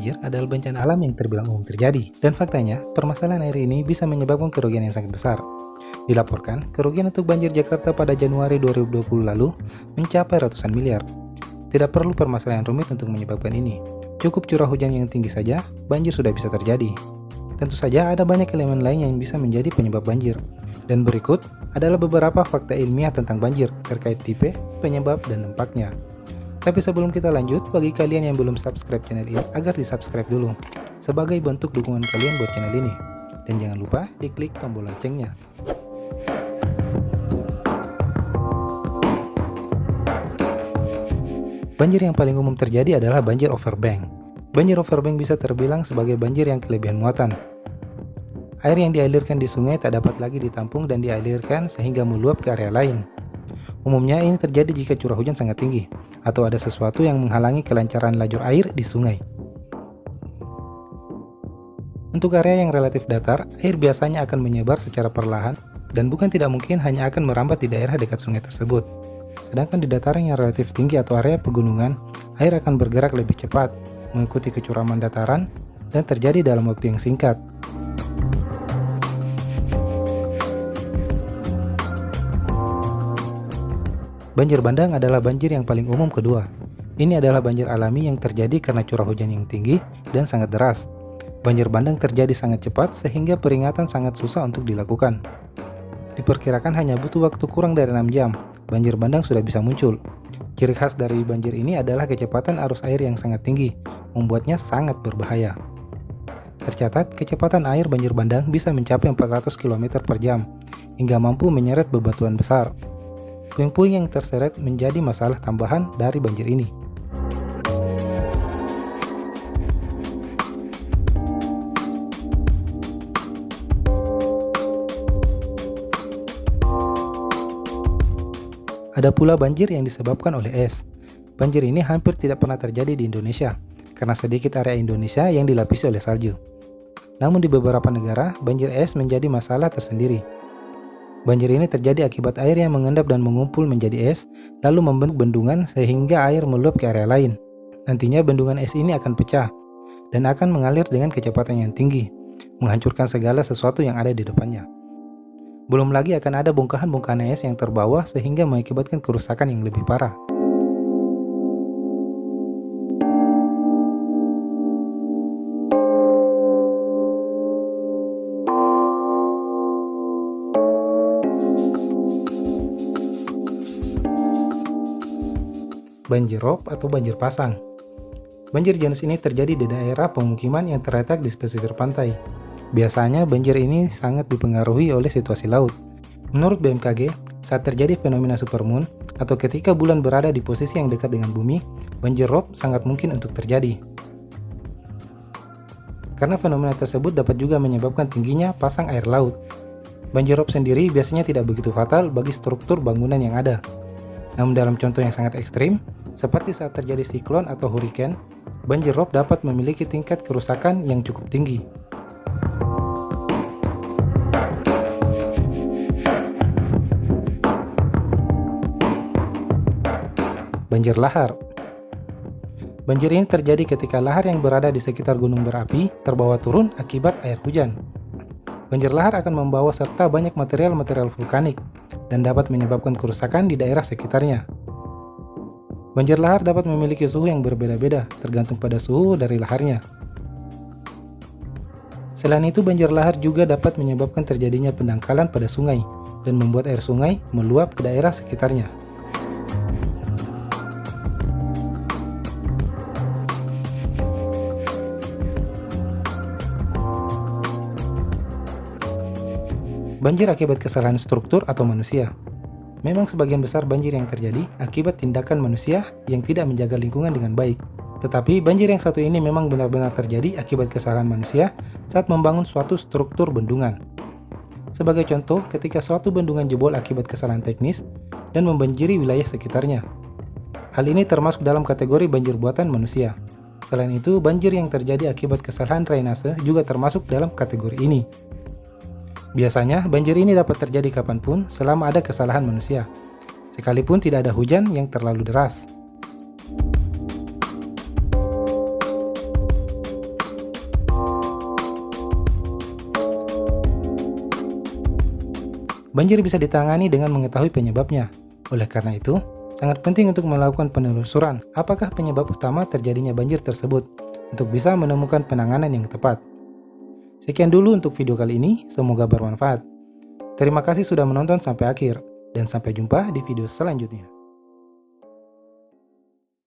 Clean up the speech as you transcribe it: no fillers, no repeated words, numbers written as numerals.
Banjir adalah bencana alam yang terbilang umum terjadi, dan faktanya, permasalahan air ini bisa menyebabkan kerugian yang sangat besar. Dilaporkan, kerugian untuk banjir Jakarta pada Januari 2020 lalu mencapai ratusan miliar. Tidak perlu permasalahan rumit untuk menyebabkan ini. Cukup curah hujan yang tinggi saja, banjir sudah bisa terjadi. Tentu saja ada banyak elemen lain yang bisa menjadi penyebab banjir. Dan berikut adalah beberapa fakta ilmiah tentang banjir terkait tipe, penyebab, dan dampaknya. Tapi sebelum kita lanjut, bagi kalian yang belum subscribe channel ini, agar di subscribe dulu, sebagai bentuk dukungan kalian buat channel ini. Dan jangan lupa diklik tombol loncengnya. Banjir yang paling umum terjadi adalah banjir overbank. Banjir overbank bisa terbilang sebagai banjir yang kelebihan muatan. Air yang dialirkan di sungai tak dapat lagi ditampung dan dialirkan sehingga meluap ke area lain. Umumnya ini terjadi jika curah hujan sangat tinggi, atau ada sesuatu yang menghalangi kelancaran lajur air di sungai. Untuk area yang relatif datar, air biasanya akan menyebar secara perlahan dan bukan tidak mungkin hanya akan merambat di daerah dekat sungai tersebut. Sedangkan di dataran yang relatif tinggi atau area pegunungan, air akan bergerak lebih cepat, mengikuti kecuraman dataran, dan terjadi dalam waktu yang singkat. Banjir bandang adalah banjir yang paling umum kedua. Ini adalah banjir alami yang terjadi karena curah hujan yang tinggi dan sangat deras. Banjir bandang terjadi sangat cepat sehingga peringatan sangat susah untuk dilakukan. Diperkirakan hanya butuh waktu kurang dari 6 jam, banjir bandang sudah bisa muncul. Ciri khas dari banjir ini adalah kecepatan arus air yang sangat tinggi, membuatnya sangat berbahaya. Tercatat, kecepatan air banjir bandang bisa mencapai 400 km per jam, hingga mampu menyeret bebatuan besar. Puing-puing yang terseret menjadi masalah tambahan dari banjir ini. Ada pula banjir yang disebabkan oleh es. Banjir ini hampir tidak pernah terjadi di Indonesia, karena sedikit area Indonesia yang dilapisi oleh salju. Namun di beberapa negara, banjir es menjadi masalah tersendiri. Banjir ini terjadi akibat air yang mengendap dan mengumpul menjadi es, lalu membentuk bendungan sehingga air meluap ke area lain. Nantinya bendungan es ini akan pecah, dan akan mengalir dengan kecepatan yang tinggi, menghancurkan segala sesuatu yang ada di depannya. Belum lagi akan ada bongkahan-bongkahan es yang terbawa sehingga mengakibatkan kerusakan yang lebih parah. Banjir rob atau banjir pasang. Banjir jenis ini terjadi di daerah pemukiman yang terletak di pesisir pantai. Biasanya banjir ini sangat dipengaruhi oleh situasi laut. Menurut BMKG, saat terjadi fenomena supermoon atau ketika bulan berada di posisi yang dekat dengan bumi, banjir rob sangat mungkin untuk terjadi. Karena fenomena tersebut dapat juga menyebabkan tingginya pasang air laut. Banjir rob sendiri biasanya tidak begitu fatal bagi struktur bangunan yang ada. Namun dalam contoh yang sangat ekstrim, seperti saat terjadi siklon atau hurricane, banjir rob dapat memiliki tingkat kerusakan yang cukup tinggi. Banjir lahar. Banjir ini terjadi ketika lahar yang berada di sekitar gunung berapi terbawa turun akibat air hujan. Banjir lahar akan membawa serta banyak material-material vulkanik dan dapat menyebabkan kerusakan di daerah sekitarnya. Banjir lahar dapat memiliki suhu yang berbeda-beda, tergantung pada suhu dari laharnya. Selain itu, banjir lahar juga dapat menyebabkan terjadinya pendangkalan pada sungai dan membuat air sungai meluap ke daerah sekitarnya. Banjir akibat kesalahan struktur atau manusia. Memang sebagian besar banjir yang terjadi akibat tindakan manusia yang tidak menjaga lingkungan dengan baik. Tetapi banjir yang satu ini memang benar-benar terjadi akibat kesalahan manusia saat membangun suatu struktur bendungan. Sebagai contoh, ketika suatu bendungan jebol akibat kesalahan teknis dan membanjiri wilayah sekitarnya. Hal ini termasuk dalam kategori banjir buatan manusia. Selain itu, banjir yang terjadi akibat kesalahan drainase juga termasuk dalam kategori ini. Biasanya, banjir ini dapat terjadi kapanpun selama ada kesalahan manusia, sekalipun tidak ada hujan yang terlalu deras. Banjir bisa ditangani dengan mengetahui penyebabnya. Oleh karena itu, sangat penting untuk melakukan penelusuran apakah penyebab utama terjadinya banjir tersebut untuk bisa menemukan penanganan yang tepat. Sekian dulu untuk video kali ini, semoga bermanfaat. Terima kasih sudah menonton sampai akhir, dan sampai jumpa di video selanjutnya.